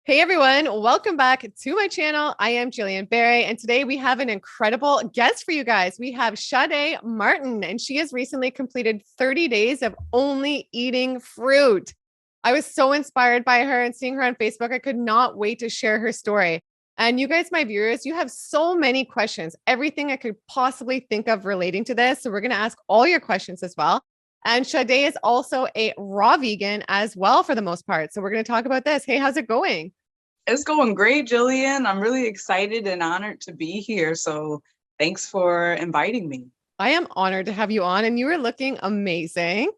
Hey everyone, welcome back to my channel. I am Gillian Barry, and today we have an incredible guest for you guys. We have Shadé Martin, and she has recently completed 30 days of only eating fruit. I was so inspired by her and seeing her on Facebook. I could not wait to share her story. And you guys, my viewers, you have so many questions, everything I could possibly think of relating to this. So we're going to ask all your questions as well. And Shadé is also a raw vegan as well for the most part. So we're going to talk about this. Hey, how's it going? It's going great, Gillian. I'm really excited and honored to be here. So thanks for inviting me. I am honored to have you on, and you are looking amazing.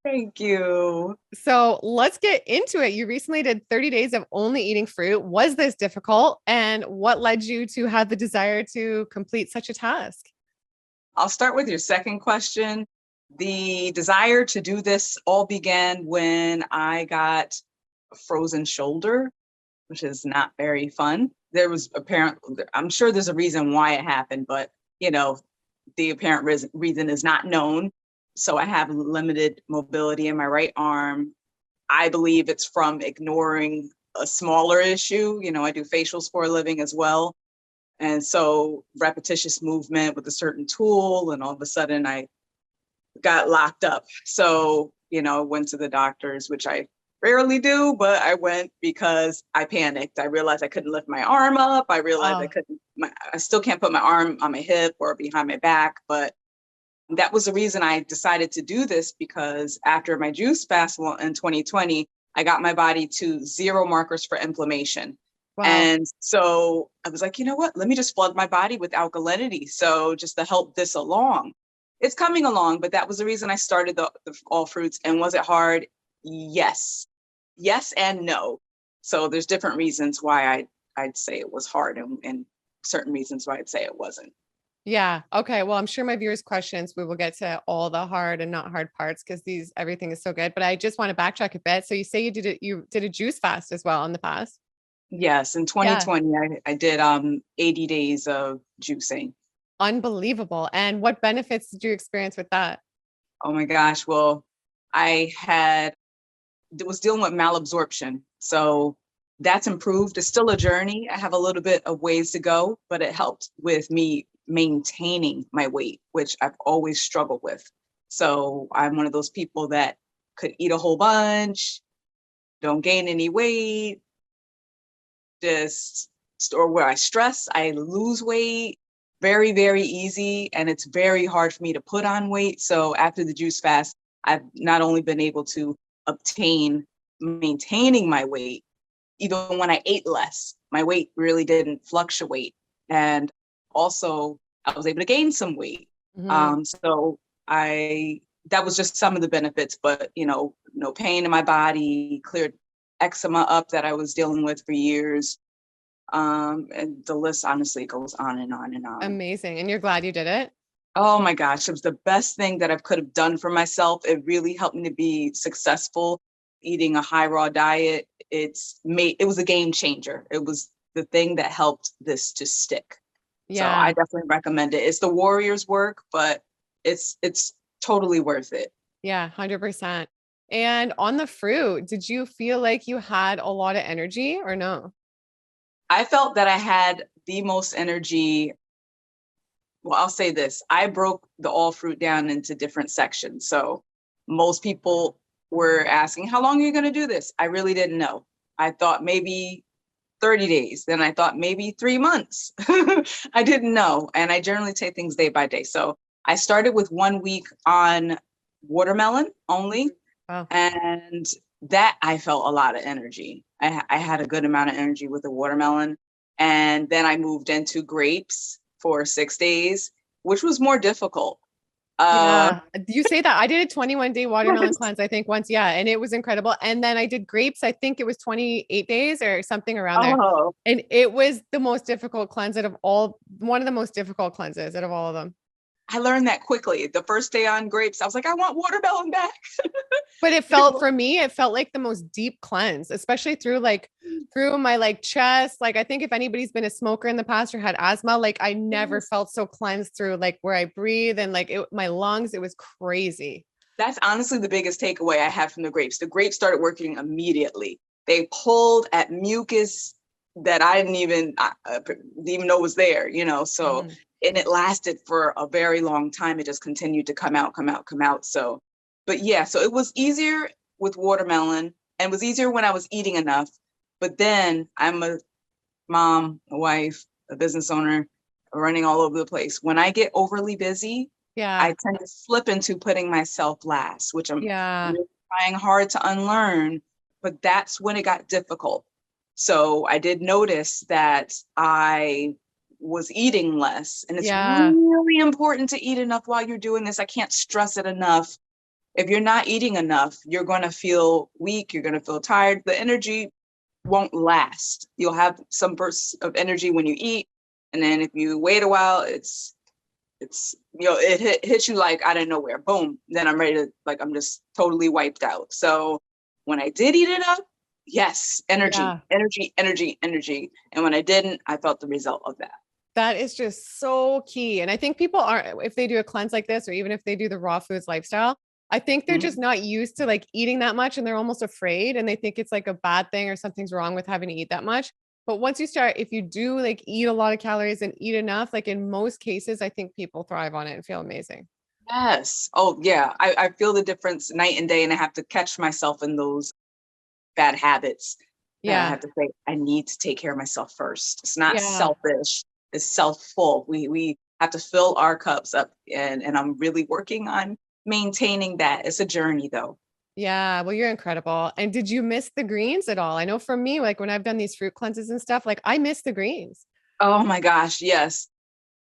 Thank you. So let's get into it. You recently did 30 days of only eating fruit. Was this difficult? And what led you to have the desire to complete such a task? I'll start with your second question. The desire to do this all began when I got a frozen shoulder, which is not very fun. There was I'm sure there's a reason why it happened, but the apparent reason is not known. So I have limited mobility in my right arm. I believe it's from ignoring a smaller issue. I do facials for a living as well. And so repetitious movement with a certain tool, and all of a sudden I got locked up. So, went to the doctors, which I rarely do, but I went because I panicked. I realized I couldn't lift my arm up. I realized I still can't put my arm on my hip or behind my back, but that was the reason I decided to do this, because after my juice fast in 2020, I got my body to 0 markers for inflammation. Wow. And so I was like, you know what, let me just flood my body with alkalinity. So just to help this along. It's coming along, but that was the reason I started the all fruits. And was it hard? Yes. Yes and no. So there's different reasons why I'd say it was hard, and certain reasons why I'd say it wasn't. Yeah. Okay. Well, I'm sure my viewers' questions, we will get to all the hard and not hard parts because everything is so good. But I just want to backtrack a bit. So you say you did a juice fast as well in the past. Yes. In Yeah. 2020, I did 80 days of juicing. Unbelievable. And what benefits did you experience with that? Oh my gosh. Well, I was dealing with malabsorption. So that's improved. It's still a journey. I have a little bit of ways to go, but it helped with me maintaining my weight, which I've always struggled with. So I'm one of those people that could eat a whole bunch, don't gain any weight, or where I stress, I lose weight very, very easy. And it's very hard for me to put on weight. So after the juice fast, I've not only been able to obtain maintaining my weight, even when I ate less, my weight really didn't fluctuate. And also I was able to gain some weight. Mhm. That was just some of the benefits, but no pain in my body, cleared eczema up that I was dealing with for years. And the list honestly goes on and on and on. Amazing. And you're glad you did it? Oh my gosh, it was the best thing that I could have done for myself. It really helped me to be successful eating a high raw diet. It was a game changer. It was the thing that helped this to stick. So I Yeah. definitely recommend it. It's the warrior's work, but it's totally worth it. Yeah, 100%. And on the fruit, did you feel like you had a lot of energy or no? I felt that I had the most energy. Well, I'll say this. I broke the all fruit down into different sections. So most people were asking, how long are you going to do this? I really didn't know. I thought maybe 30 days. Then I thought maybe 3 months. I didn't know. And I generally take things day by day. So I started with 1 week on watermelon only. Wow. And that I felt a lot of energy. I had a good amount of energy with the watermelon. And then I moved into grapes for 6 days, which was more difficult. Yeah. You say that I did a 21-day watermelon cleanse, I think once. Yeah. And it was incredible. And then I did grapes. I think it was 28 days or something around there. Oh, And it was the most difficult cleanse one of the most difficult cleanses out of all of them. I learned that quickly. The first day on grapes, I was like, I want watermelon back. But for me, it felt like the most deep cleanse, especially through my chest. Like, I think if anybody's been a smoker in the past or had asthma, like I never felt so cleansed through like where I breathe and my lungs. It was crazy. That's honestly the biggest takeaway I have from the grapes. The grapes started working immediately. They pulled at mucus that I didn't even know was there, so, Mhm. and it lasted for a very long time. It just continued to come out, come out, come out. So, but yeah, so it was easier with watermelon and was easier when I was eating enough. But then I'm a mom, a wife, a business owner, running all over the place. When I get overly busy, Yeah. I tend to slip into putting myself last, which I'm Yeah. really trying hard to unlearn, but that's when it got difficult. So I did notice that I was eating less, and it's Yeah. really important to eat enough while you're doing this. I can't stress it enough. If you're not eating enough, you're going to feel weak, you're going to feel tired. The energy won't last. You'll have some bursts of energy when you eat, and then if you wait a while, it's hits you like out of nowhere. Boom. Then I'm ready to, like, I'm just totally wiped out. So when I did eat it up, yes, energy, Yeah. energy, energy, energy. And when I didn't, I felt the result of that. That is just so key. And I think people are, if they do a cleanse like this, or even if they do the raw foods lifestyle, I think they're just Mhm. not used to like eating that much and they're almost afraid and they think it's like a bad thing or something's wrong with having to eat that much. But once you start, if you do like eat a lot of calories and eat enough, like in most cases, I think people thrive on it and feel amazing. Yes. Oh, yeah. I feel the difference night and day, and I have to catch myself in those bad habits that I Yeah. have to say, I need to take care of myself first. It's not Yeah. selfish, it's self-full. We have to fill our cups up, and I'm really working on maintaining that. It's a journey though. Yeah. Well, you're incredible. And did you miss the greens at all? I know for me, like when I've done these fruit cleanses and stuff, like I miss the greens. Oh my gosh, yes.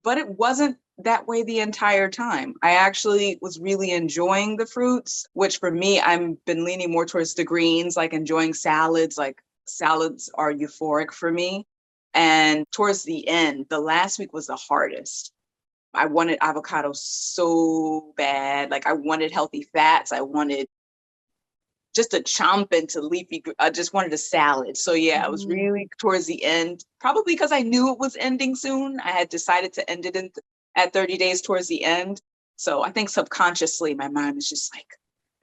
But it wasn't that way the entire time. I actually was really enjoying the fruits, which for me, I've been leaning more towards the greens, like enjoying salads. Like salads are euphoric for me. And towards the end, the last week was the hardest. I wanted avocado so bad. Like I wanted healthy fats. I wanted just to chomp into I just wanted a salad. So yeah, it was Mhm. really towards the end, probably because I knew it was ending soon. I had decided to end it at 30 days towards the end. So I think subconsciously my mind is just like,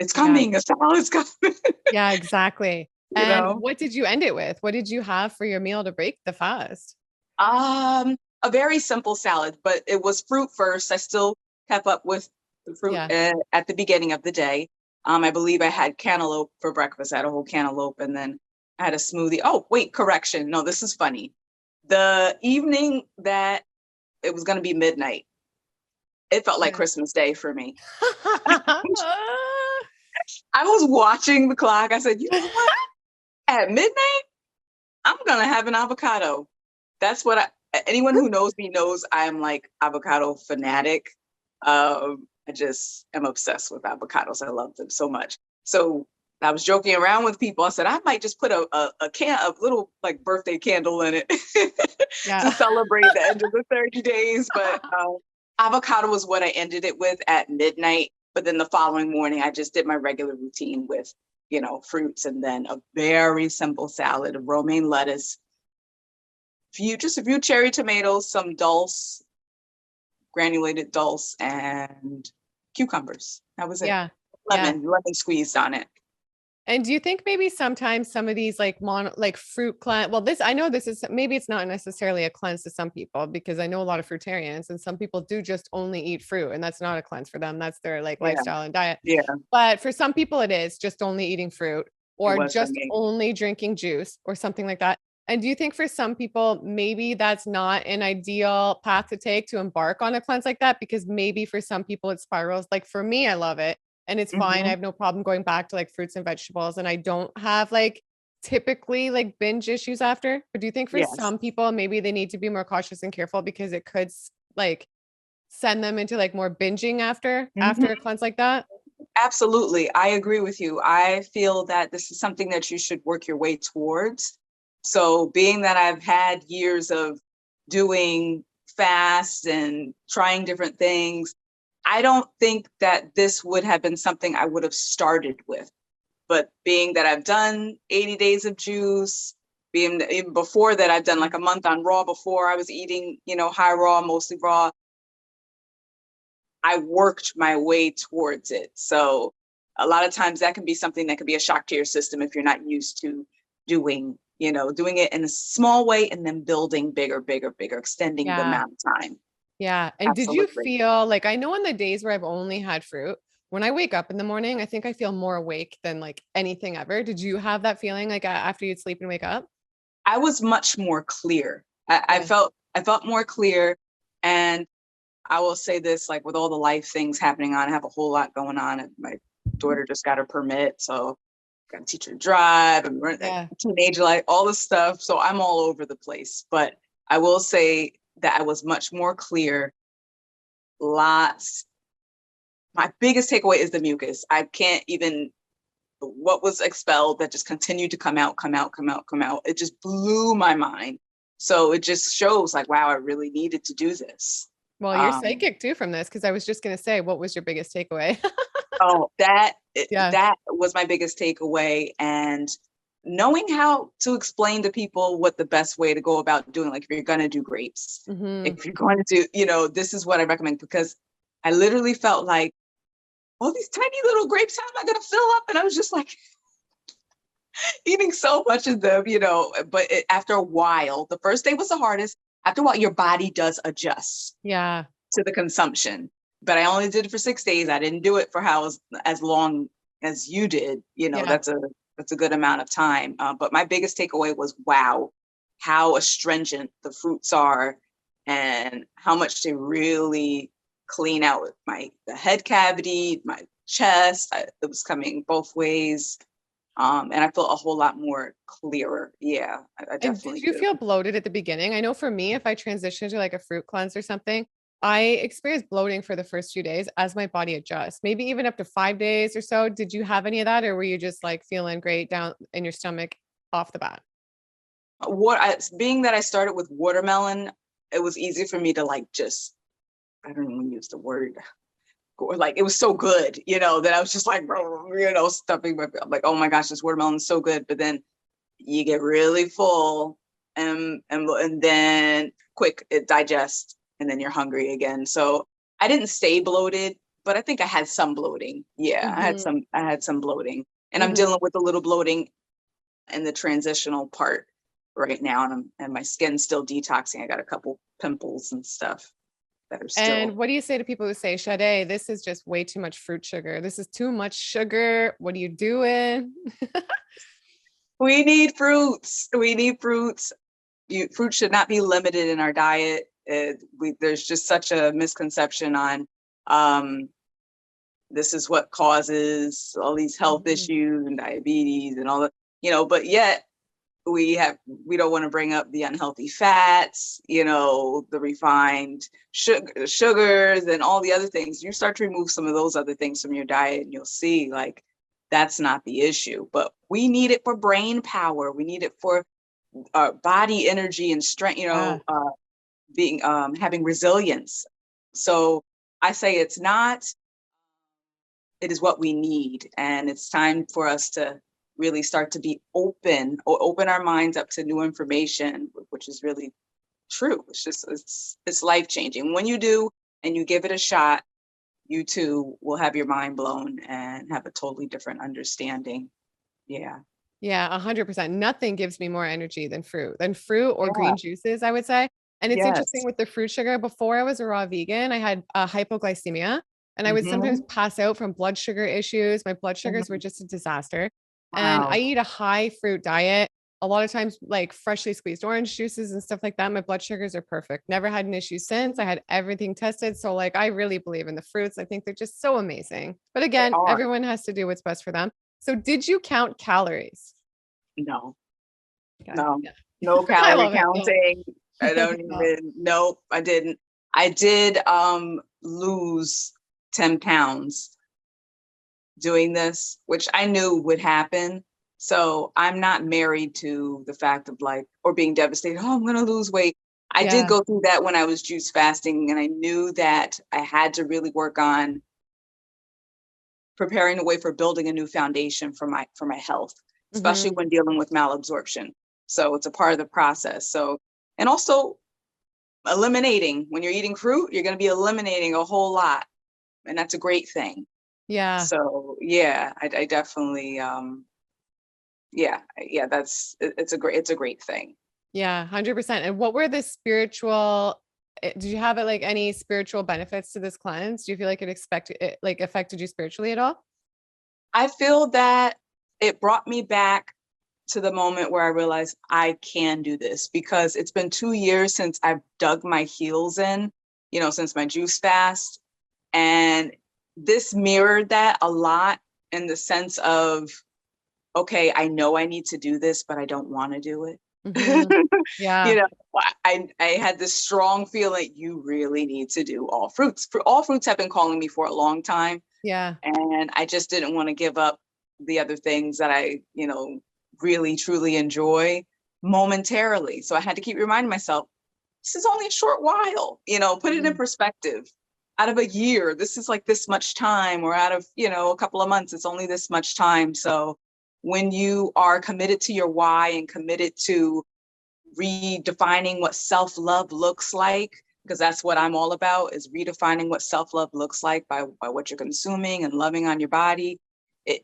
it's Yeah. coming, a salad's coming, Yeah, exactly. you And know? what did you end it with? What did you have for your meal to break the fast? A very simple salad, but it was fruit first. I still kept up with the fruit Yeah. at the beginning of the day. I believe I had cantaloupe for breakfast. I had a whole cantaloupe, and then I had a smoothie. Oh, wait, correction. No, this is funny. The evening that it was going to be midnight, it felt like Yeah. Christmas Day for me. I was watching the clock. I said, you know what? At midnight, I'm going to have an avocado. That's what anyone who knows me knows I'm like avocado fanatic. I just am obsessed with avocados. I love them so much. So I was joking around with people. I said, I might just put a little like birthday candle in it to Yeah. celebrate the end of the 30 days. But avocado was what I ended it with at midnight. But then the following morning, I just did my regular routine with, fruits, and then a very simple salad of romaine lettuce, a few cherry tomatoes, some dulse, granulated dulse, and cucumbers. That was it. Yeah. Yeah. Lemon squeezed on it. And do you think maybe sometimes some of these like fruit cleanse, well, this, I know this is, maybe it's not necessarily a cleanse to some people because I know a lot of fruitarians and some people do just only eat fruit and that's not a cleanse for them. That's their like Yeah, lifestyle and diet. yeah, But for some people it is just only eating fruit it or was for just me. only drinking juice or something like that. And do you think for some people, maybe that's not an ideal path to take to embark on a cleanse like that? Because maybe for some people it spirals. Like for me, I love it and it's fine. I Hmm. have no problem going back to like fruits and vegetables and I don't have like typically like binge issues after. But do you think for Yes. some people maybe they need to be more cautious and careful because it could like send them into like more binging after a Hmm. cleanse like that? Absolutely. I agree with you. I feel that this is something that you should work your way towards. So, being that I've had years of doing fasts and trying different things, I don't think that this would have been something I would have started with. But being that I've done 80 days of juice, being even before that, I've done like a month on raw before I was eating, high raw, mostly raw. I worked my way towards it. So a lot of times that can be something that can be a shock to your system if you're not used to doing, doing it in a small way and then building bigger, bigger, bigger, extending the Yeah. amount of time. Yeah. And did you Absolutely. feel like, I know on the days where I've only had fruit, when I wake up in the morning, I think I feel more awake than like anything ever. Did you have that feeling like after you'd sleep and wake up? I was much more clear. I Good. felt more clear. And I will say this, like with all the life things happening on, I have a whole lot going on. And my daughter just got her permit. So I got to teach her to drive and run like Yeah. teenage life, all this stuff. So I'm all over the place. But I will say that I was much more clear. Lots. My biggest takeaway is the mucus. I can't even, what was expelled that just continued to come out, come out, come out, come out. It just blew my mind. So it just shows like, wow, I really needed to do this. Well, you're Um, psychic too from this, because I was just going to say, what was your biggest takeaway? oh, Yeah. that was my biggest takeaway. And knowing how to explain to people what the best way to go about doing, like if you're going to do grapes, Hmm. if you're going to do, this is what I recommend, because I literally felt like, all these tiny little grapes, how am I going to fill up? And I was just like, eating so much of them, but after a while, the first day was the hardest. After a while, your body does adjust Yeah. to the consumption. But I only did it for 6 days. I didn't do it for as long as you did. Yeah. That's a good amount of time. But my biggest takeaway was, wow, how astringent the fruits are, and how much they really clean out the head cavity, my chest. It was coming both ways. And I felt a whole lot more clearer. Yeah, I And did definitely you do. feel bloated at the beginning? I know for me, if I transition to like a fruit cleanse or something, I experience bloating for the first few days as my body adjusts, maybe even up to 5 days or so. Did you have any of that, or were you just like feeling great down in your stomach off the bat? Being that I started with watermelon, it was easy for me to like just, I don't even use the word, like it was so good, that I was just like, stuffing my, I'm like, oh my gosh, this watermelon is so good. But then you get really full, and then quick it digests, and then you're hungry again. So I didn't stay bloated, but I think I had some bloating. Yeah, Hmm. I had some bloating, and I'm Hmm. dealing with a little bloating in the transitional part right now, and my skin's still detoxing. I got a couple pimples and stuff that are And still. what do you say to people who say, Shadé, this is just way too much fruit sugar? This is too much sugar. What are you doing? We need fruits. We need fruits. Fruit should not be limited in our diet. There's just such a misconception on, um, this is what causes all these health Mhm. issues and diabetes and all that, but yet we don't want to bring up the unhealthy fats, the refined sugars and all the other things. You start to remove some of those other things from your diet and you'll see like that's not the issue. But we need it for brain power. We need it for body energy and strength, Yeah. being having resilience. So I say it is what we need. And it's time for us to really start to be open, or open our minds up to new information, which is really true. It's life changing. When you do and you give it a shot, you too will have your mind blown and have a totally different understanding. Yeah. Yeah, 100%. Nothing gives me more energy than fruit or Yeah. green juices, I would say. And it's interesting Yes. with the fruit sugar. Before I was a raw vegan, I had hypoglycemia, and I would sometimes Hmm. pass out from blood sugar issues. My blood sugars were Hmm. just a disaster. And I Wow. eat a high fruit diet. A lot of times, like freshly squeezed orange juices and stuff like that, my blood sugars are perfect. Never had an issue since. I had everything tested. So, like, I really believe in the fruits. I think they're just so amazing. But They again, are. everyone has to do what's best for them. So, did you count calories? No, Okay. no, Yeah. no I calorie love it. No, counting. I don't no. even, nope, I didn't. I did lose 10 pounds doing this, which I knew would happen. So I'm not married to the fact of like, or being devastated, oh, I'm going to lose weight. I did Yeah. go through that when I was juice fasting, and I knew that I had to really work on preparing the way for building a new foundation for my health, especially Hmm. when dealing with malabsorption. So it's a part of the process. So, and also eliminating, when you're eating fruit, you're going to be eliminating a whole lot, and that's a great thing. Yeah. So yeah, I definitely yeah, it's a great thing. Yeah, 100%. And what were the spiritual, did you have like any spiritual benefits to this cleanse? Do you feel like it like affected you spiritually at all? I feel that it brought me back to the moment where I realized I can do this, because it's been 2 years since I've dug my heels in, since my juice fast. And this mirrored that a lot, in the sense of, okay, I know I need to do this, but I don't want to do it. Hmm. you Yeah. know, I had this strong feeling, you really need to do all fruits. All fruits have been calling me for a long time. Yeah. And I just didn't want to give up the other things that I, really truly enjoy momentarily. So I had to keep reminding myself, this is only a short while, put it in Mhm. perspective. Out of a year, this is like this much time, or out of, a couple of months, it's only this much time. So when you are committed to your why and committed to redefining what self-love looks like, because that's what I'm all about, is redefining what self-love looks like by what you're consuming and loving on your body. It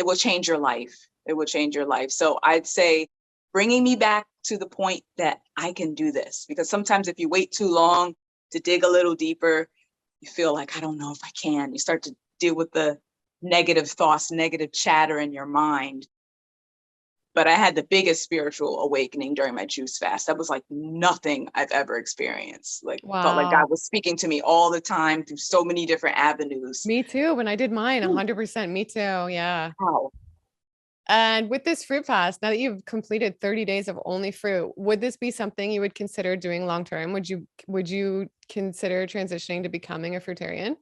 will change your life. It will change your life. So I'd say bringing me back to the point that I can do this, because sometimes if you wait too long to dig a little deeper, you feel like, I don't know if I can. You start to deal with the negative thoughts, negative chatter in your mind. But I had the biggest spiritual awakening during my juice fast. That was like nothing I've ever experienced. Like, felt like Wow. God was speaking to me all the time through so many different avenues. Me too. When I did mine, Ooh, 100%. Me too. Yeah. wow. And with this fruit fast, now that you've completed 30 days of only fruit, would this be something you would consider doing long term? Would you consider transitioning to becoming a fruitarian?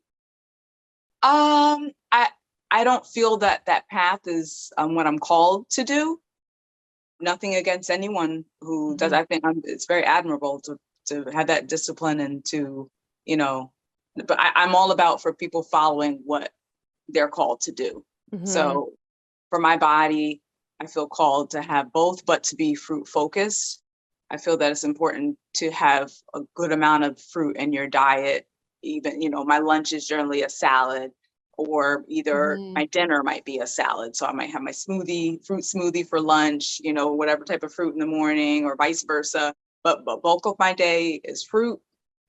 Um, I I don't feel that that path is what I'm called to do. Nothing against anyone who does. Mhm. I think it's very admirable to have that discipline and to, you know, but I'm all about for people following what they're called to do. Mhm. So for my body, I feel called to have both, but to be fruit focused. I feel that it's important to have a good amount of fruit in your diet. Even, my lunch is generally a salad, or either Mhm. my dinner might be a salad. So I might have my fruit smoothie for lunch, whatever type of fruit in the morning, or vice versa. But bulk of my day is fruit,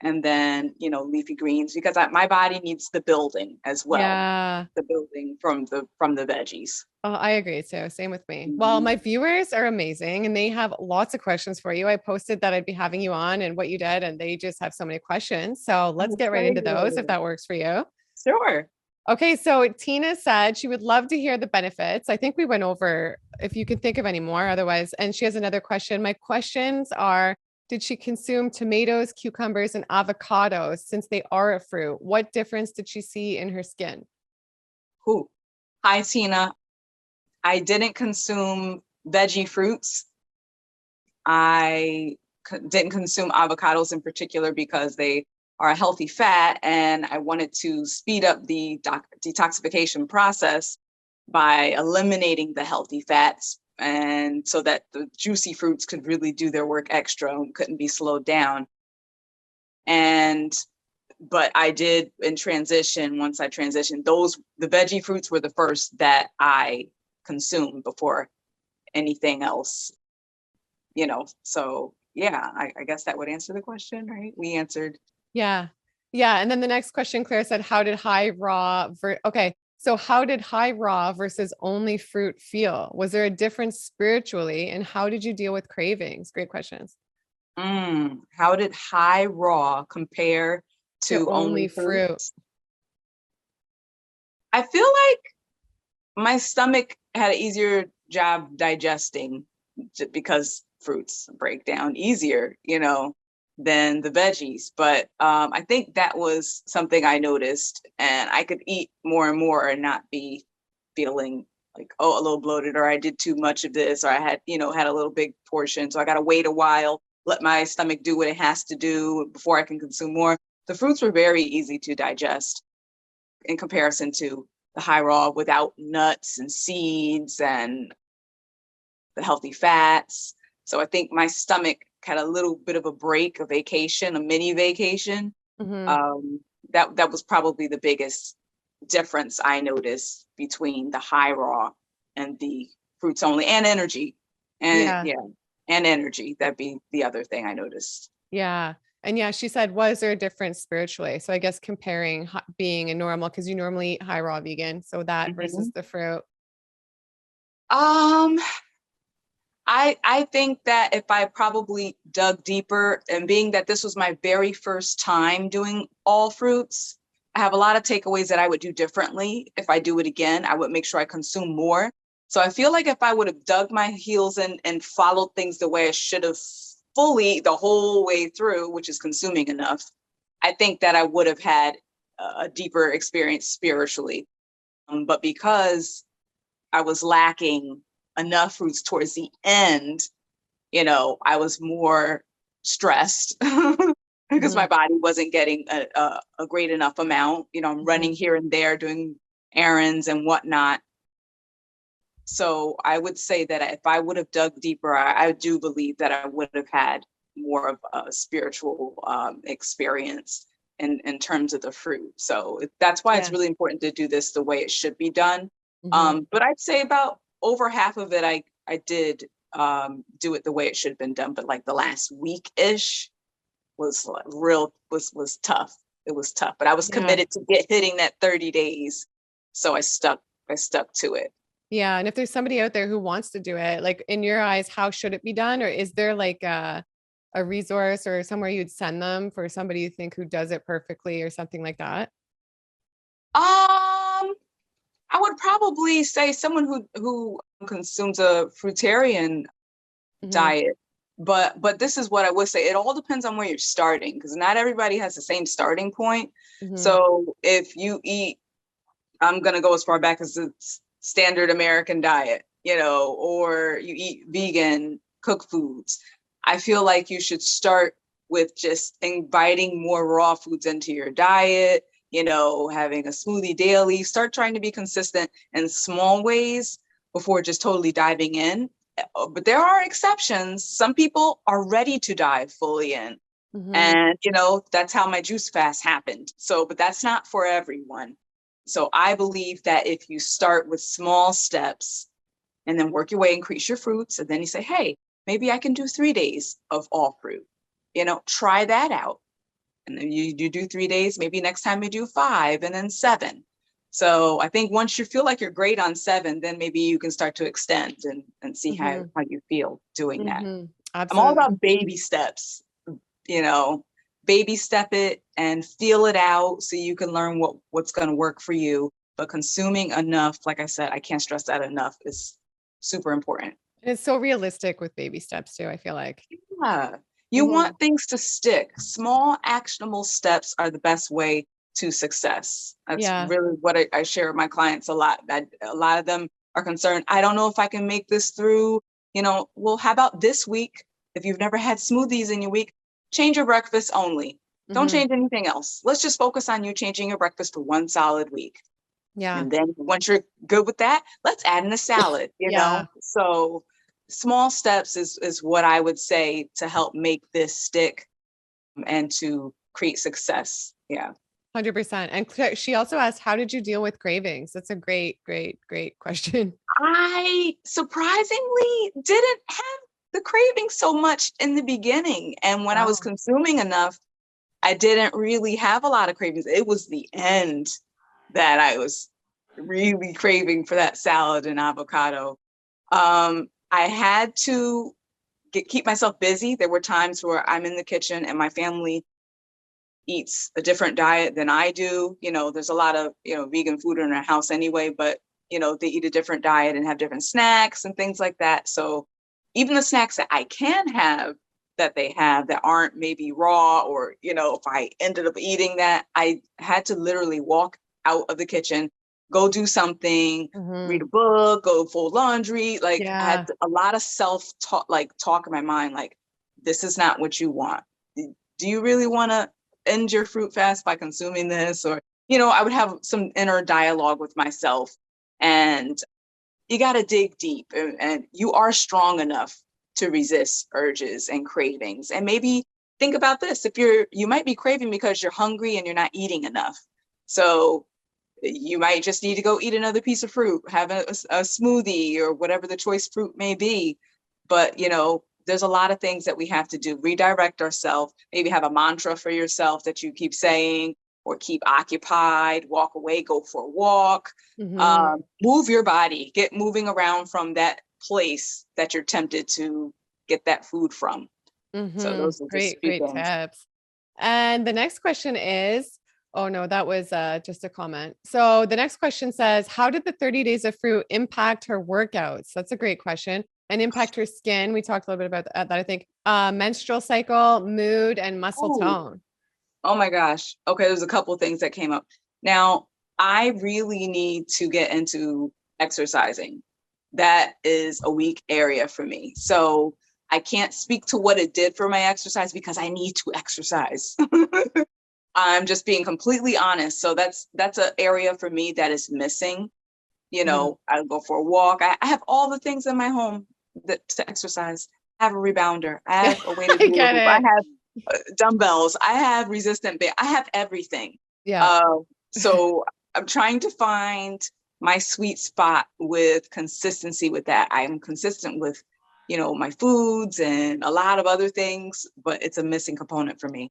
and then, leafy greens, because my body needs the building as well, Yeah. the building from the veggies. Oh, I agree too. Same with me. Well, Mhm. my viewers are amazing and they have lots of questions for you. I posted that I'd be having you on and what you did, and they just have so many questions. So let's I'm get right into those if excited. that works for you. Sure. Okay, so Tina said she would love to hear the benefits. I think we went over if you can think of any more otherwise. And she has another question. My questions are, did she consume tomatoes, cucumbers, and avocados since they are a fruit? What difference did she see in her skin? Who? Hi, Tina. I didn't consume veggie fruits. I didn't consume avocados in particular because they are a healthy fat, and I wanted to speed up the detoxification process by eliminating the healthy fats, and so that the juicy fruits could really do their work extra and couldn't be slowed down. And but I did in transition, once I transitioned, the veggie fruits were the first that I consumed before anything else, So yeah, I guess that would answer the question, right? We answered. Yeah. Yeah. And then the next question, Claire said, how did high raw okay. So how did high raw versus only fruit feel? Was there a difference spiritually? And how did you deal with cravings? Great questions. How did high raw compare To to only only fruit? fruit. I feel like my stomach had an easier job digesting, because fruits break down easier, than the veggies. But I think that was something I noticed, and I could eat more and more and not be feeling like, oh, a little bloated, or I did too much of this, or I had, had a little big portion. So I got to wait a while, let my stomach do what it has to do before I can consume more. The fruits were very easy to digest in comparison to the high raw without nuts and seeds and the healthy fats. So I think my stomach had a little bit of a break, a vacation, a mini vacation. Mhm. Um, that was probably the biggest difference I noticed between the high raw and the fruits only, and energy. And Yeah. and energy. That'd be the other thing I noticed. Yeah. And yeah, she said, was there a difference spiritually? So I guess comparing being a normal, because you normally eat high raw vegan. So that versus Mhm. the fruit. Um, I think that if I probably dug deeper, and being that this was my very first time doing all fruits, I have a lot of takeaways that I would do differently. If I do it again, I would make sure I consume more. So I feel like if I would have dug my heels in and followed things the way I should have fully the whole way through, which is consuming enough, I think that I would have had a deeper experience spiritually. But because I was lacking enough fruits towards the end, I was more stressed because Hmm. my body wasn't getting a great enough amount. I'm Hmm. running here and there doing errands and whatnot. So I would say that if I would have dug deeper, I do believe that I would have had more of a spiritual experience in terms of the fruit. So that's why it's Yeah. really important to do this the way it should be done. Hmm. But I'd say about over half of it, I did do it the way it should have been done. But like the last week-ish was like was tough. It was tough, but I was Yeah. committed to hitting that 30 days. So I stuck to it. Yeah. And if there's somebody out there who wants to do it, like in your eyes, how should it be done? Or is there like a resource or somewhere you'd send them for somebody you think who does it perfectly or something like that? I would probably say someone who consumes a fruitarian Hmm. diet. But this is what I would say. It all depends on where you're starting, because not everybody has the same starting point. Hmm. So if you eat, I'm gonna go as far back as the standard American diet, or you eat vegan cooked foods, I feel like you should start with just inviting more raw foods into your diet, having a smoothie daily. Start trying to be consistent in small ways before just totally diving in. But there are exceptions. Some people are ready to dive fully in. Hmm. And, that's how my juice fast happened. So, but that's not for everyone. So I believe that if you start with small steps and then work your way, increase your fruits, and then you say, hey, maybe I can do 3 days of all fruit, try that out. And then you do 3 days, maybe next time you do 5 and then 7. So I think once you feel like you're great on 7, then maybe you can start to extend and see how, Hmm. how you feel doing that. Hmm. I'm all Absolutely. about baby steps, you know, baby step it and feel it out so you can learn what's going to work for you. But consuming enough, like I said, I can't stress that enough, is super important. And it's so realistic with baby steps too, I feel like. Yeah. You Hmm. want things to stick. Small, actionable steps are the best way to success. That's Yeah. really what I share with my clients a lot. That a lot of them are concerned. I don't know if I can make this through. Well, how about this week? If you've never had smoothies in your week, change your breakfast only. Don't Hmm. change anything else. Let's just focus on you changing your breakfast for one solid week. Yeah. And then once you're good with that, let's add in a salad. Yeah. So small steps is what I would say to help make this stick and to create success. Yeah. 100%. And she also asked, how did you deal with cravings? That's a great, great, great question. I surprisingly didn't have the craving so much in the beginning. And when I was Wow. consuming enough, I didn't really have a lot of cravings. It was the end that I was really craving for that salad and avocado. I had to keep myself busy. There were times where I'm in the kitchen and my family eats a different diet than I do. There's a lot of, vegan food in our house anyway, but, they eat a different diet and have different snacks and things like that. So even the snacks that I can have that they have that aren't maybe raw, or, if I ended up eating that, I had to literally walk out of the kitchen, go do something, read Hmm. a book, go fold laundry. Like I had Yeah. a lot of self-talk, like talk in my mind, like, this is not what you want. Do you really want to end your fruit fast by consuming this? Or, I would have some inner dialogue with myself. And you got to dig deep, and you are strong enough to resist urges and cravings. And maybe think about this. If you might be craving because you're hungry and you're not eating enough. So You might just need to go eat another piece of fruit, have a smoothie or whatever the choice fruit may be. But, there's a lot of things that we have to do. Redirect ourselves, maybe have a mantra for yourself that you keep saying, or keep occupied, walk away, go for a walk, move your body, get moving around from that place that you're tempted to get that food from. So those are just a few Great things. tips. And the next question is, oh no, that was just a comment. So the next question says, how did the 30 days of fruit impact her workouts? That's a great question. And impact her skin. We talked a little bit about that, I think. Menstrual cycle, mood, and muscle tone. Oh my gosh. Okay, there's a couple things that came up. Now, I really need to get into exercising. That is a weak area for me. So I can't speak to what it did for my exercise because I need to exercise. I'm just being completely honest. So that's an area for me that is missing. I'll go for a walk. I have all the things in my home to exercise. I have a rebounder. I have a weighted hula hoop. I have dumbbells. I have resistant band. I have everything. Yeah. So I'm trying to find my sweet spot with consistency with that. I'm consistent with, my foods and a lot of other things, but it's a missing component for me.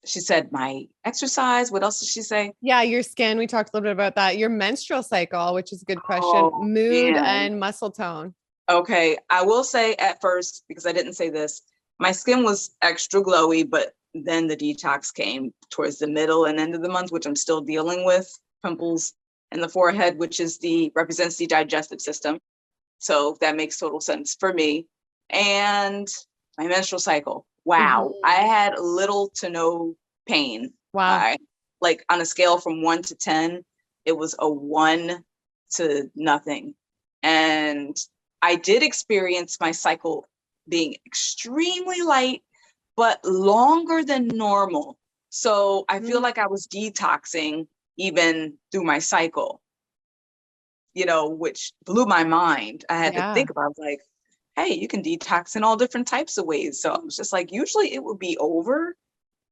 She said my exercise. What else did she say? Yeah, your skin. We talked a little bit about that. Your menstrual cycle, which is a good question. Mood and muscle tone. Okay. I will say at first, because I didn't say this, my skin was extra glowy, but then the detox came towards the middle and end of the month, which I'm still dealing with. Pimples in the forehead, which represents the digestive system. So that makes total sense for me. And my menstrual cycle. Wow. I had little to no pain. Wow. Like on a scale from 1 to 10, it was a 1 to nothing. And I did experience my cycle being extremely light, but longer than normal. So I feel like I was detoxing even through my cycle, which blew my mind. I had to think about, I was like, hey, you can detox in all different types of ways. So I was just like, usually it would be over,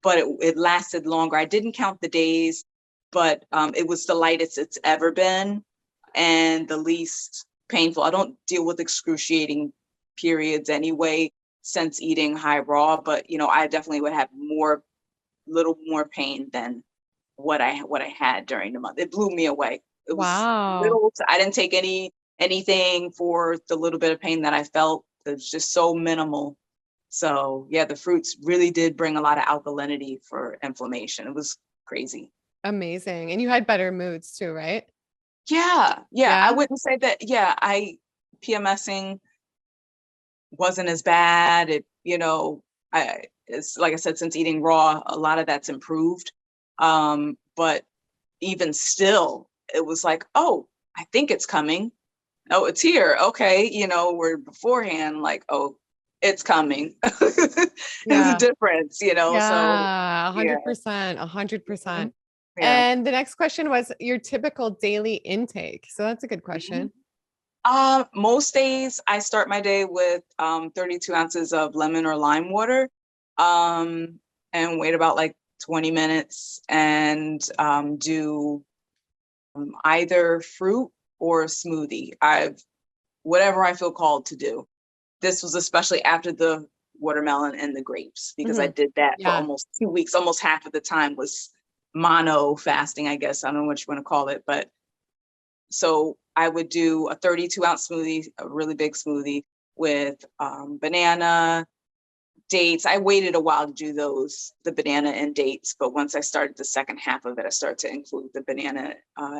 but it lasted longer. I didn't count the days, but it was the lightest it's ever been and the least painful. I don't deal with excruciating periods anyway since eating high raw, but I definitely would have little more pain than what I had during the month. It blew me away. It was little. I didn't take anything for the little bit of pain that I felt. It was just so minimal. So yeah, the fruits really did bring a lot of alkalinity for inflammation. It was crazy. Amazing. And you had better moods too, right? Yeah. I wouldn't say that. Yeah, PMSing wasn't as bad. It's like I said, since eating raw, a lot of that's improved. But even still, it was like, oh, I think it's coming. Oh, it's here. Okay. Where beforehand, like, oh, it's coming. There's a difference, Yeah, so 100%, 100%. Yeah. And the next question was your typical daily intake. So that's a good question. Most days I start my day with 32 ounces of lemon or lime water, and wait about like 20 minutes and do either fruit or a smoothie. Whatever I feel called to do. This was especially after the watermelon and the grapes, because I did that for almost 2 weeks. Almost half of the time was mono fasting, I guess. I don't know what you want to call it, but so I would do a 32-ounce smoothie, a really big smoothie with banana, dates. I waited a while to do the banana and dates, but once I started the second half of it, I started to include the banana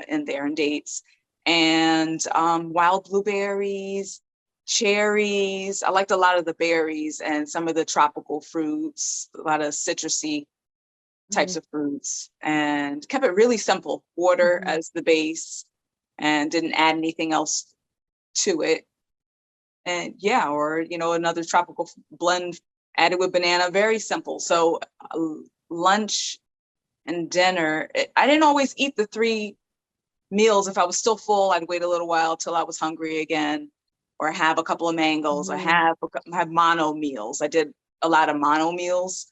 in there and dates, and wild blueberries, cherries. I liked a lot of the berries and some of the tropical fruits, a lot of citrusy types of fruits, and kept it really simple. Water as the base, and didn't add anything else to it. And or another tropical blend added with banana, very simple. So lunch and dinner, I didn't always eat the 3 meals. If I was still full, I'd wait a little while till I was hungry again, or have a couple of mangoes, or have mono meals. I did a lot of mono meals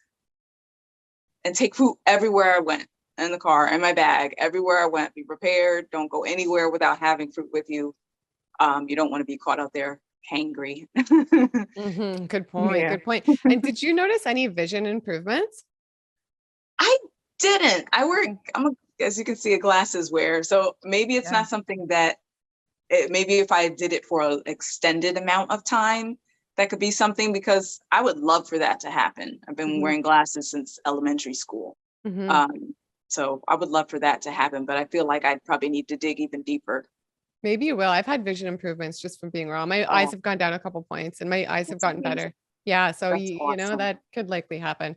and take fruit everywhere I went. in the car, in my bag, everywhere I went. Be prepared. Don't go anywhere without having fruit with you. You don't want to be caught out there hangry. Good point. Yeah. Good point. And did you notice any vision improvements? I didn't. Okay. As you can see, a glasses wearer. So maybe it's Yeah. not something that, maybe if I did it for an extended amount of time, that could be something, because I would love for that to happen. I've been hmm wearing glasses since elementary school. hmm Um, so I would love for that to happen, but I feel like I'd probably need to dig even deeper. Maybe you will. I've had vision improvements just from being raw. My eyes Oh, have gone down a couple points and my eyes have that's gotten amazing. better. Yeah. So That's you know, awesome. that could likely happen.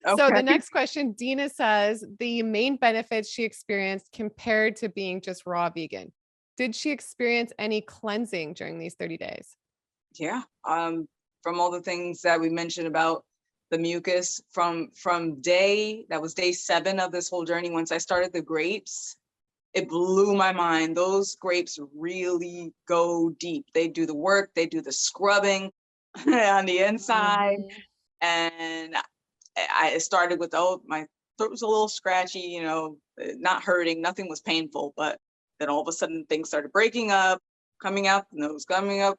So the Okay. next question, Dina says the main benefits she experienced compared to being just raw vegan. Did she experience any cleansing during these 30 days? Yeah. From all the things that we mentioned about the mucus, from day 7 of this whole journey, once I started the grapes, it blew my mind. Those grapes really go deep. They do the work, they do the scrubbing on the inside. Mhm. And I started with, oh, my throat was a little scratchy, not hurting, nothing was painful. But then all of a sudden things started breaking up, coming out, nose coming up,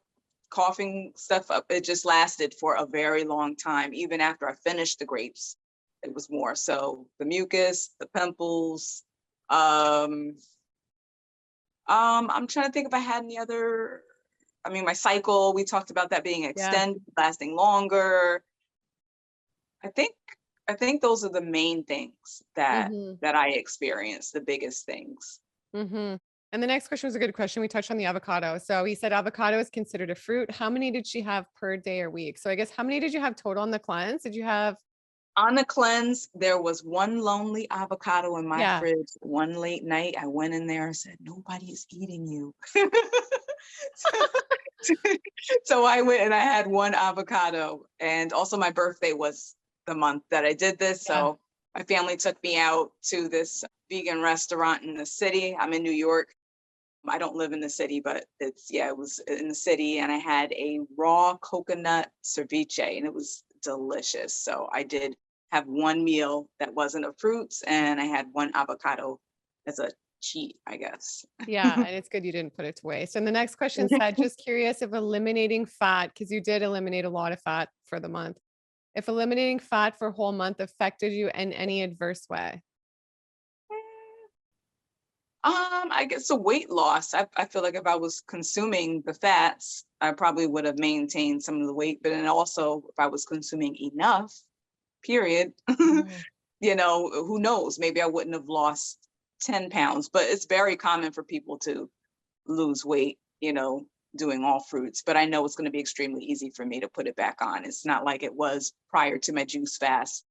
coughing stuff up. It just lasted for a very long time. Even after I finished the grapes, it was more. So the mucus, the pimples, um, I'm trying to think if I had any other, my cycle, we talked about that being Yeah. extended, lasting longer. I think I think those are the main things that hmm I experienced, the biggest things. hmm And the next question was a good question. We touched on the avocado. So he said avocado is considered a fruit. How many did she have per day or week? So I guess how many did you have total on the cleanse? Did you have? On the cleanse, there was one lonely avocado in my Yeah. fridge. One late night, I went in there and said, "Nobody is eating you." So I went and I had one avocado. And also my birthday was the month that I did this. Yeah. So my family took me out to this vegan restaurant in the city. I'm in New York. I don't live in the city, but it was in the city. And I had a raw coconut ceviche and it was delicious. So I did have one meal that wasn't of fruits and I had one avocado as a cheat, I guess. Yeah, and it's good you didn't put it to waste. And the next question said, just curious if eliminating fat, because you did eliminate a lot of fat for the month, if eliminating fat for a whole month affected you in any adverse way. I guess the weight loss. I feel like if I was consuming the fats, I probably would have maintained some of the weight. But then also, if I was consuming enough, period, Mhm. who knows? Maybe I wouldn't have lost 10 pounds. But it's very common for people to lose weight, doing all fruits. But I know it's going to be extremely easy for me to put it back on. It's not like it was prior to my juice fast.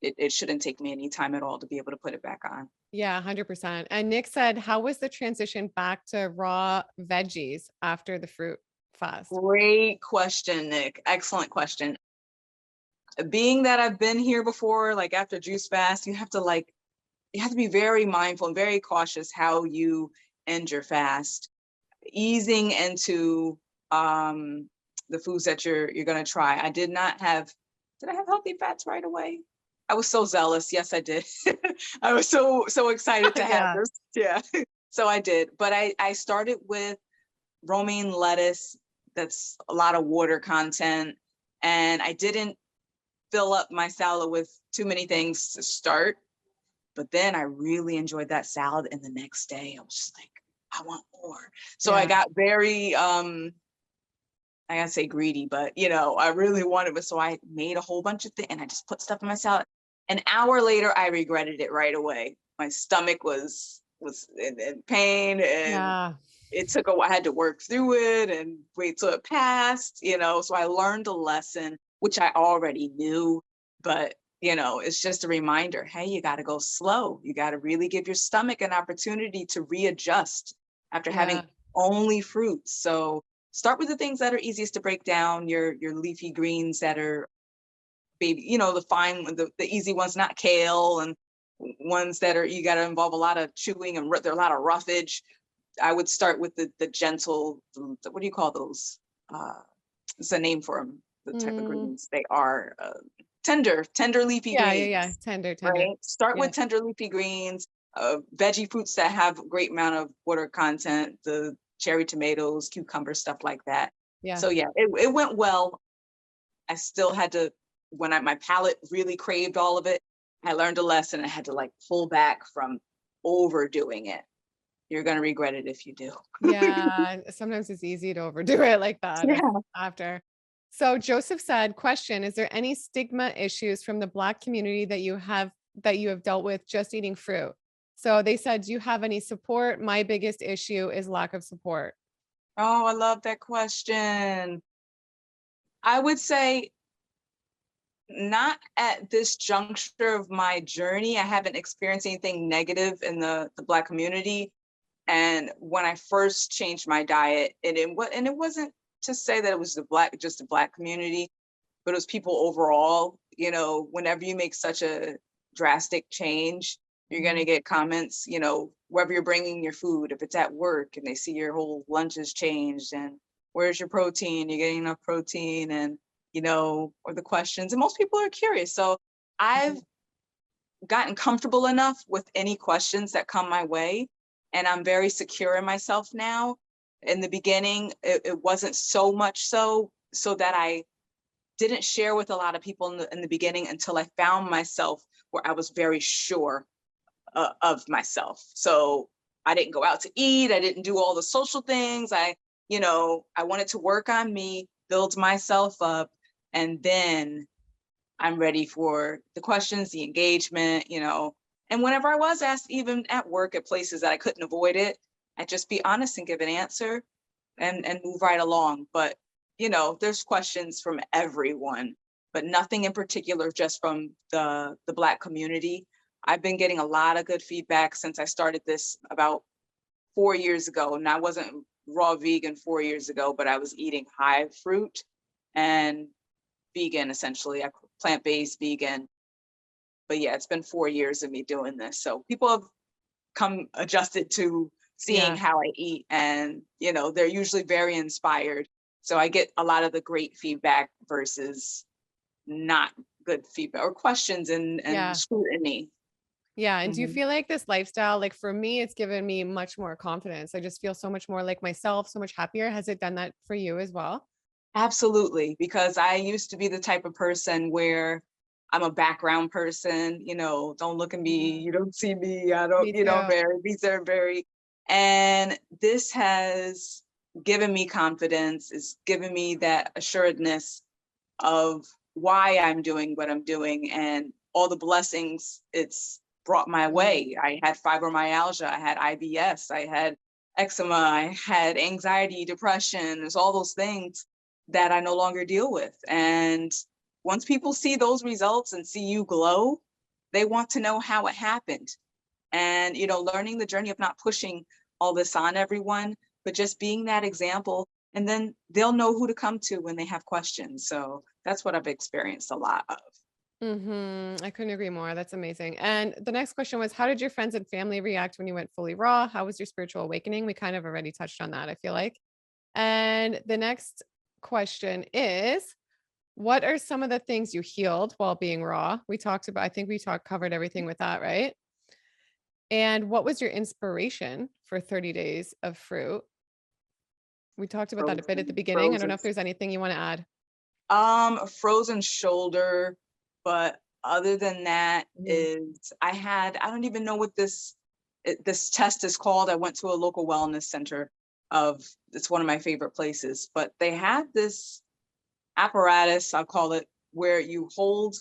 It shouldn't take me any time at all to be able to put it back on. Yeah, 100%. And Nick said, how was the transition back to raw veggies after the fruit fast? Great question, Nick. Excellent question. Being that I've been here before, like after juice fast, you have to be very mindful and very cautious how you end your fast. Easing into the foods that you're gonna try. Did I have healthy fats right away? I was so zealous. Yes, I did. I was so excited to have Yeah. this. Yeah. So I did. But I started with romaine lettuce. That's a lot of water content. And I didn't fill up my salad with too many things to start. But then I really enjoyed that salad. And the next day I was just like, I want more. So I Yeah. got very, I gotta say greedy, but I really wanted it. So I made a whole bunch of things and I just put stuff in my salad. An hour later, I regretted it right away. My stomach was in pain and Yeah. it took a while. I had to work through it and wait till it passed, so I learned a lesson, which I already knew, but it's just a reminder, hey, you got to go slow. You got to really give your stomach an opportunity to readjust after having Yeah. only fruits. So start with the things that are easiest to break down, your leafy greens that are baby, the easy ones, not kale, and ones that are, you got to involve a lot of chewing and there are a lot of roughage. I would start with the gentle, what do you call those? It's a name for them, the type of Mm, greens. They are. tender leafy Yeah. greens, Tender. right? Start Yeah. with tender leafy greens, veggie fruits that have a great amount of water content, the cherry tomatoes, cucumber, stuff like that. Yeah. So yeah, it went well. I still had to, when my palate really craved all of it, I learned a lesson. I had to like pull back from overdoing it. You're going to regret it if you do. Yeah. Sometimes it's easy to overdo it like that Yeah. after. So Joseph said, question, is there any stigma issues from the Black community that you have dealt with just eating fruit? So they said, do you have any support? My biggest issue is lack of support. Oh, I love that question. I would say not at this juncture of my journey. I haven't experienced anything negative in the Black community. And when I first changed my diet, and it wasn't to say that it was just the Black community, but it was people overall. You know, whenever you make such a drastic change, you're going to get comments, you know, wherever you're bringing your food, if it's at work and they see your whole lunch has changed and where's your protein, you're getting enough protein, and, you know, or the questions. And most people are curious. So I've gotten comfortable enough with any questions that come my way. And I'm very secure in myself now. In the beginning, it wasn't so much so that I didn't share with a lot of people in the beginning until I found myself where I was very sure of myself. So I didn't go out to eat. I didn't do all the social things. I wanted to work on me, build myself up, and then I'm ready for the questions, the engagement, you know. And whenever I was asked, even at work, at places that I couldn't avoid it, I'd just be honest and give an answer and move right along. But, you know, there's questions from everyone, but nothing in particular just from the Black community. I've been getting a lot of good feedback since I started this about 4 years ago. And I wasn't raw vegan 4 years ago, but I was eating high fruit and vegan, essentially, plant-based vegan. But yeah, it's been 4 years of me doing this. So people have come adjusted to seeing Yeah. how I eat, and, you know, they're usually very inspired. So I get a lot of the great feedback versus not good feedback or questions and Yeah. scrutiny. Yeah. And do you Mhm. feel like this lifestyle, like for me, it's given me much more confidence. I just feel so much more like myself, so much happier. Has it done that for you as well? Absolutely, because I used to be the type of person where I'm a background person, you know, don't look at me, you don't see me, I don't, Me you know, too. these are very, and this has given me confidence, it's given me that assuredness of why I'm doing what I'm doing and all the blessings it's brought my Mhm. way. I had fibromyalgia, I had IBS, I had eczema, I had anxiety, depression, there's all those things that I no longer deal with. And once people see those results and see you glow, they want to know how it happened. And, you know, learning the journey of not pushing all this on everyone, but just being that example. And then they'll know who to come to when they have questions. So that's what I've experienced a lot of. I couldn't agree more. That's amazing. And the next question was, how did your friends and family react when you went fully raw? How was your spiritual awakening? We kind of already touched on that, I feel like. And the next question is, what are some of the things you healed while being raw? We talked about, I think we covered everything with that, right? And what was your inspiration for 30 days of fruit? We talked about that a bit at the beginning. I don't know Frozen. if there's anything you want to add. Frozen shoulder, but other than that Mhm. is I don't even know what this test is called. I went to a local wellness center it's one of my favorite places, but they have this apparatus, I'll call it, where you hold,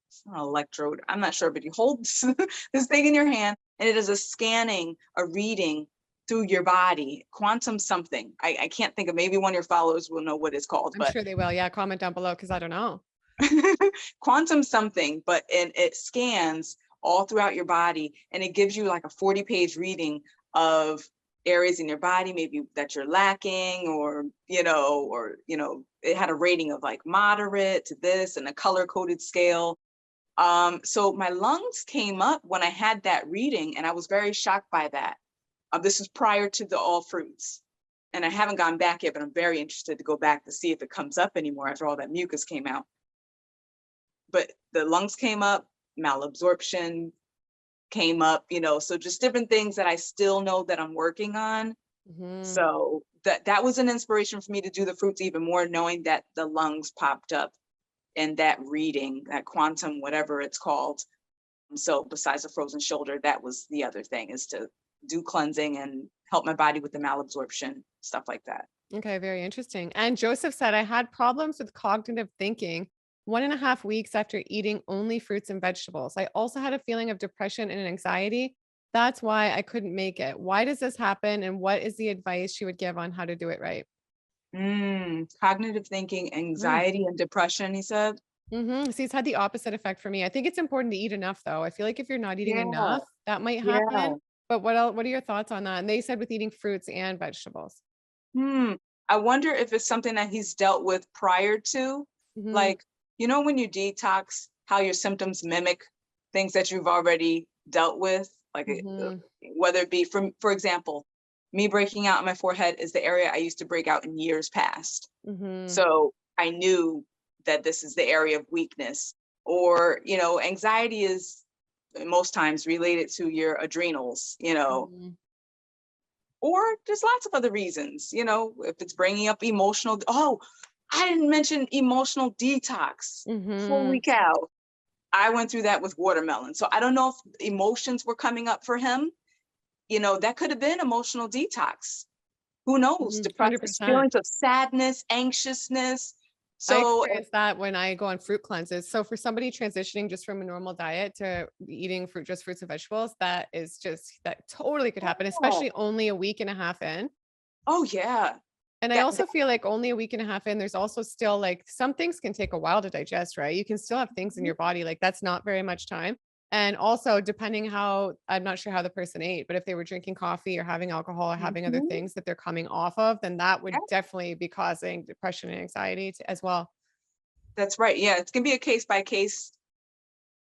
it's not an electrode, I'm not sure, but you hold this thing in your hand and it is a reading through your body, quantum something. I can't think of, maybe one of your followers will know what it's called, I'm but sure they will. Yeah, comment down below because I don't know. quantum something, but it scans all throughout your body and it gives you like a 40-page reading of areas in your body maybe that you're lacking, or it had a rating of like moderate to this and a color coded scale. So my lungs came up when I had that reading and I was very shocked by that. This is prior to the all fruits. And I haven't gone back yet, but I'm very interested to go back to see if it comes up anymore after all that mucus came out. but the lungs came up, malabsorption came up, so just different things that I still know that I'm working on. Mhm. So that was an inspiration for me to do the fruits even more, knowing that the lungs popped up in that reading, that quantum, whatever it's called. So besides the frozen shoulder, that was the other thing, is to do cleansing and help my body with the malabsorption, stuff like that. Okay, very interesting. And Joseph said, I had problems with cognitive thinking 1.5 weeks after eating only fruits and vegetables. I also had a feeling of depression and anxiety. That's why I couldn't make it. Why does this happen? And what is the advice she would give on how to do it right? Cognitive thinking, Mm. anxiety, and depression, he said. See, it's had the opposite effect for me. I think it's important to eat enough, though. I feel like if you're not eating Yeah, enough, that might yeah. happen. But what else, what are your thoughts on that? And they said with eating fruits and vegetables. Hmm. I wonder if it's something that he's dealt with prior to, Hmm. like, when you detox, how your symptoms mimic things that you've already dealt with, like Hmm. whether it be from, for example, me breaking out on my forehead is the area I used to break out in years past. Hmm. So I knew that this is the area of weakness. Or, anxiety is most times related to your adrenals, Hmm. or there's lots of other reasons, if it's bringing up emotional. Oh, I didn't mention emotional detox. Holy Hmm. cow. I went through that with watermelon. So I don't know if emotions were coming up for him. That could have been emotional detox. Who knows? Depression, 100%. feelings of sadness, anxiousness. I So, experience that when I go on fruit cleanses. So for somebody transitioning just from a normal diet to eating fruit, just fruits and vegetables, that totally could happen, oh, especially only a week and a half in. oh yeah. And I That also feel like only a week and a half in, there's also still like some things can take a while to digest, right? You can still have things in your body, like that's not very much time. And also, depending how, I'm not sure how the person ate, but if they were drinking coffee or having alcohol or having other Mhm. things that they're coming off of, then that Yeah, would definitely be causing depression and anxiety as well. that's right. Yeah, it's gonna be a case by case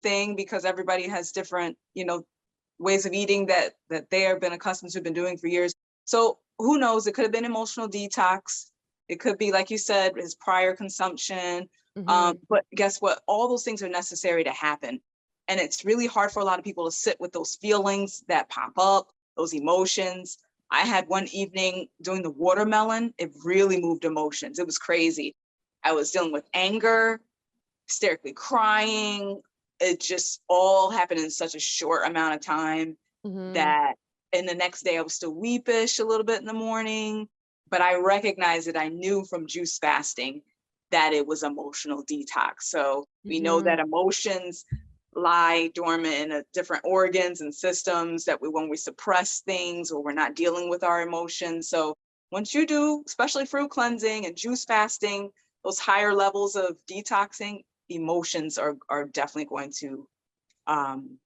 thing because everybody has different, ways of eating that they have been accustomed to, been doing for years. So who knows? It could have been emotional detox. It could be, like you said, his prior consumption. Mhm. But guess what? All those things are necessary to happen. And it's really hard for a lot of people to sit with those feelings that pop up, those emotions. I had one evening doing the watermelon, it really moved emotions. It was crazy. I was dealing with anger, hysterically crying. It just all happened in such a short amount of time Mhm. that, and the next day I was still weepish a little bit in the morning, but I recognized that I knew from juice fasting that it was emotional detox. So we know that Mhm. emotions lie dormant in different organs and systems, that when we suppress things or we're not dealing with our emotions. So once you do, especially fruit cleansing and juice fasting, those higher levels of detoxing, emotions are definitely going to um,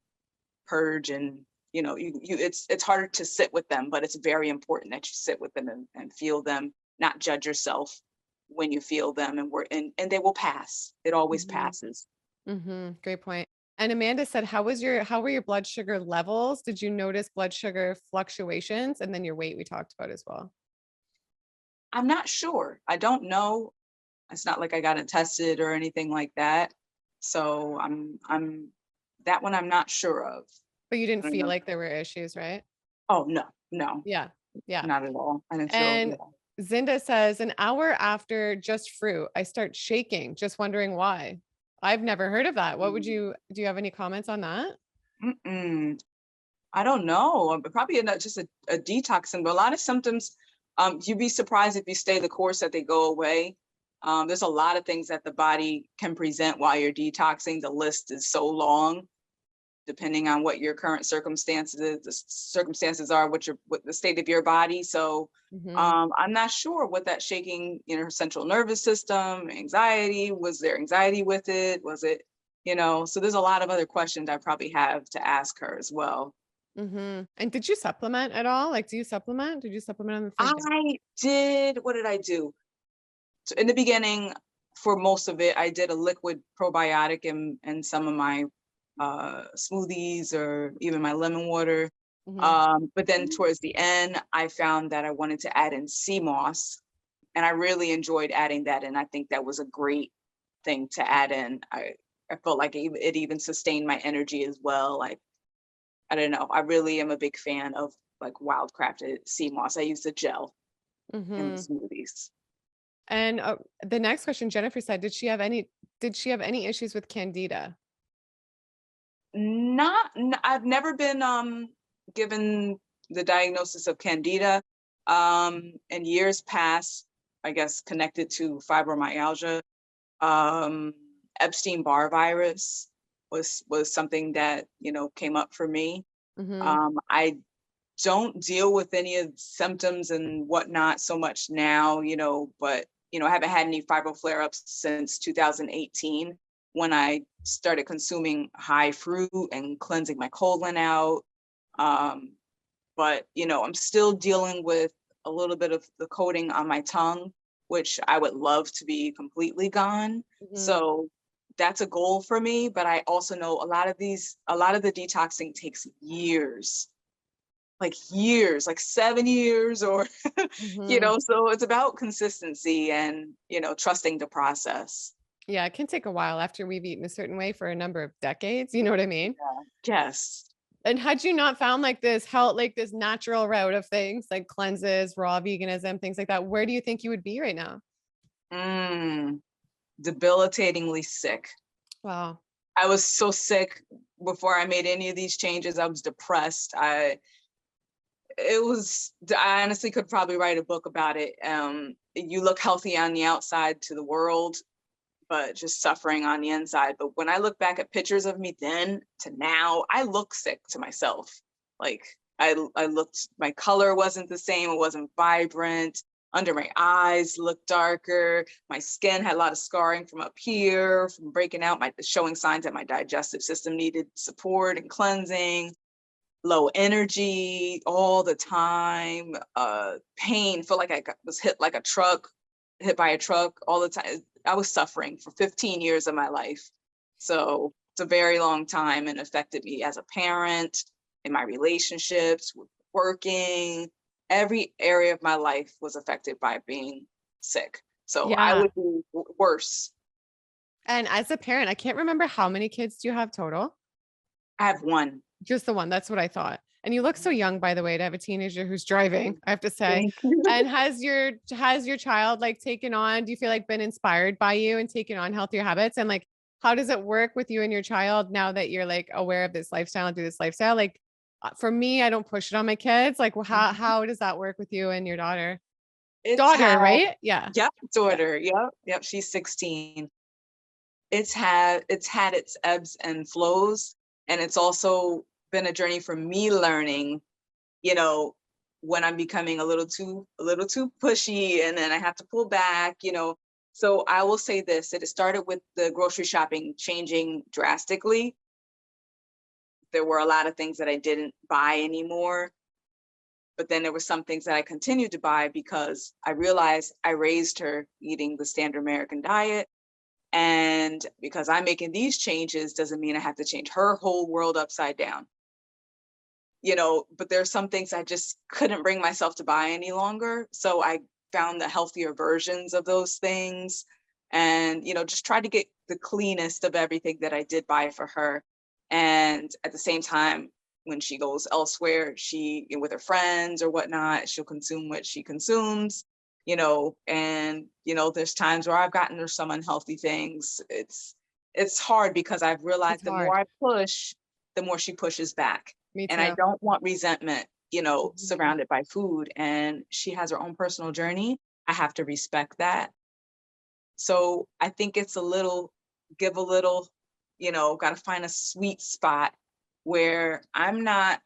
purge. And it's harder to sit with them, but it's very important that you sit with them and feel them, not judge yourself when you feel them, and they will pass. It always Mhm. passes. Mhm. Great point. And Amanda said, how were your blood sugar levels? Did you notice blood sugar fluctuations? And then your weight we talked about as well. I'm not sure. I don't know. It's not like I got it tested or anything like that. So I'm that one I'm not sure of. But you didn't I don't feel know. like there were issues, right? Oh no, no, Yeah. Yeah. not at all. I didn't feel, And yeah. Zinda says, an hour after just fruit, I start shaking, just wondering why. I've never heard of that. Do you have any comments on that? Mm-mm. I don't know. Probably not just a detoxing, but a lot of symptoms, you'd be surprised if you stay the course that they go away. There's a lot of things that the body can present while you're detoxing. The list is so long, depending on what your current circumstances are, what the state of your body. So Mhm. I'm not sure what that shaking, central nervous system, anxiety, was there anxiety with it? Was it, so there's a lot of other questions I probably have to ask her as well. Mhm. And did you supplement at all? Like, do you supplement? Did you supplement on the fruit? I did, what did I do? So in the beginning, for most of it, I did a liquid probiotic in some of my smoothies or even my lemon water. Mhm. But then towards the end, I found that I wanted to add in sea moss, and I really enjoyed adding that in. I think that was a great thing to add in. I felt like it even sustained my energy as well. Like, I don't know. I really am a big fan of like wild crafted sea moss. I use the gel in the Hmm. smoothies. And the next question, Jennifer said, did she have any issues with candida? I've never been given the diagnosis of candida. In years past, I guess connected to fibromyalgia, um, Epstein-Barr virus was something that, came up for me. Hmm. I don't deal with any of the symptoms and whatnot so much now, but I haven't had any fibro flare-ups since 2018 when I started consuming high fruit and cleansing my colon out. Um, but I'm still dealing with a little bit of the coating on my tongue, which I would love to be completely gone. Hmm. So that's a goal for me. But I also know a lot of the detoxing takes years, like 7 years or, Hmm. so it's about consistency and, trusting the process. Yeah, it can take a while after we've eaten a certain way for a number of decades. You know what I mean? Yeah. Yes. And had you not found like this health, like this natural route of things like cleanses, raw veganism, things like that, where do you think you would be right now? Mm, debilitatingly sick. Wow. I was so sick before I made any of these changes. I was depressed. I honestly could probably write a book about it. You look healthy on the outside to the world, but just suffering on the inside. But when I look back at pictures of me then to now, I look sick to myself. Like I looked, my color wasn't the same. It wasn't vibrant. Under my eyes looked darker. My skin had a lot of scarring from up here, from breaking out, showing signs that my digestive system needed support and cleansing. Low energy all the time, pain, feel like was hit by a truck all the time. I was suffering for 15 years of my life. So it's a very long time and affected me as a parent, in my relationships, with working. Every area of my life was affected by being sick. So I Yeah. would be worse. And as a parent, I can't remember how many kids do you have total? I have one. Just the one. That's what I thought. And you look so young, by the way, to have a teenager who's driving, I have to say. Thank you. And has your child like taken on, do you feel like been inspired by you and taken on healthier habits? And like, how does it work with you and your child now that you're like aware of this lifestyle and do this lifestyle? Like for me, I don't push it on my kids. Like, well, how does that work with you and your daughter? It's Daughter, had, right? Yeah. yep, Yeah. daughter. Yep, she's 16. It's had its ebbs and flows, and it's also been a journey for me learning, you know, when I'm becoming a little too pushy, and then I have to pull back. So I will say this, it started with the grocery shopping changing drastically. There were a lot of things that I didn't buy anymore, but then there were some things that I continued to buy because I realized I raised her eating the standard American diet. And because I'm making these changes doesn't mean I have to change her whole world upside down. But there are some things I just couldn't bring myself to buy any longer. So I found the healthier versions of those things and, just try to get the cleanest of everything that I did buy for her. And at the same time, when she goes elsewhere, with her friends or whatnot, she'll consume what she consumes, and, there's times where I've gotten her some unhealthy things. It's hard because I've It's realized the more hard. I push, the more she pushes back. Me And I too. don't want resentment, Mhm. surrounded by food. And she has her own personal journey. I have to respect that. So I think it's give a little, got to find a sweet spot where I'm not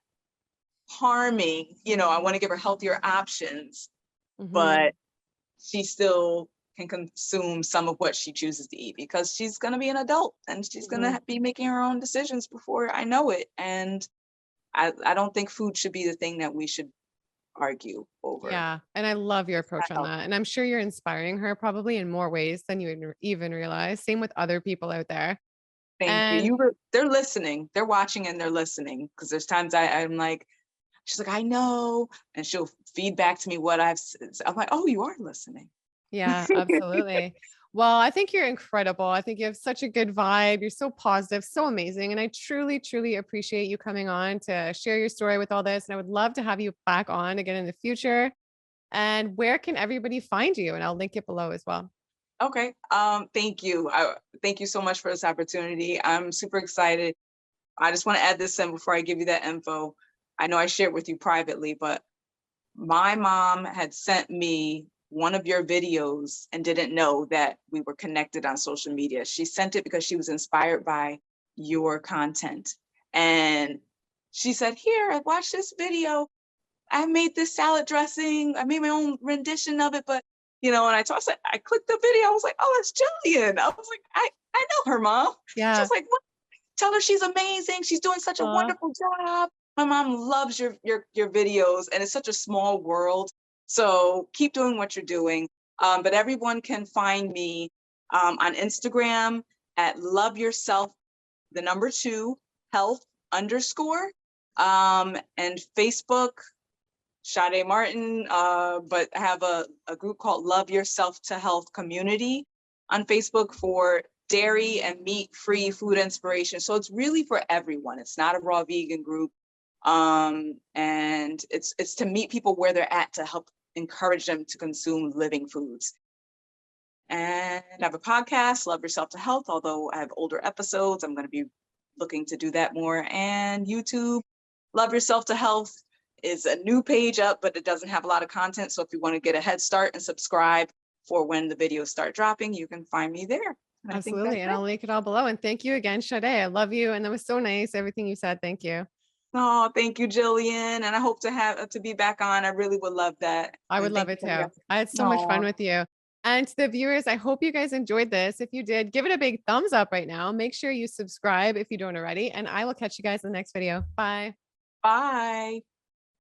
harming, I want to give her healthier options, Mhm. but she still can consume some of what she chooses to eat because she's going to be an adult and she's going Mhm. to be making her own decisions before I know it. And I don't think food should be the thing that we should argue over. Yeah, and I love your It's not approach on that, healthy. and I'm sure you're inspiring her probably in more ways than you even realize. Same with other people out there. Thank you. And They're listening. They're watching and they're listening because there's times I'm like, she's like, I know, and she'll feed back to me what I'm like, oh, you are listening. yeah, absolutely. Well, I think you're incredible. I think you have such a good vibe. You're so positive, so amazing. And I truly, truly appreciate you coming on to share your story with all this. And I would love to have you back on again in the future. And where can everybody find you? And I'll link it below as well. Okay. Thank you. Thank you so much for this opportunity. I'm super excited. I just want to add this in before I give you that info. I know I shared with you privately, but my mom had sent me one of your videos and didn't know that we were connected on social media. She sent it because she was inspired by your content. And she said, here, I watched this video. I made this salad dressing. I made my own rendition of it, but and I clicked the video. I was like, oh, it's Gillian. I was like, I know her, mom. Yeah. She's like, what? Tell her she's amazing. She's doing such a Aw. wonderful job. My mom loves your videos, and it's such a small world. So keep doing what you're doing. But everyone can find me on Instagram at love yourself, the number 2, health _ and Facebook, Shadé Martin, but have a group called Love Yourself to Health Community on Facebook for dairy and meat-free food inspiration. So it's really for everyone. It's not a raw vegan group. And it's to meet people where they're at to help encourage them to consume living foods. And I have a podcast, Love Yourself to Health, although I have older episodes. I'm going to be looking to do that more. And YouTube, Love Yourself to Health is a new page up, but it doesn't have a lot of content. So if you want to get a head start and subscribe for when the videos start dropping, you can find me there. And I think Absolutely. that's And I'll it. link it all below. And thank you again, Shadé. I love you. And that was so nice. Everything you said. Thank you. Oh, thank you, Gillian. And I hope to be back on. I really would love that. I would And love thank you it for the too. I had so much fun No, with you. And to the viewers, I hope you guys enjoyed this. If you did, give it a big thumbs up right now. Make sure you subscribe if you don't already. And I will catch you guys in the next video. Bye. bye.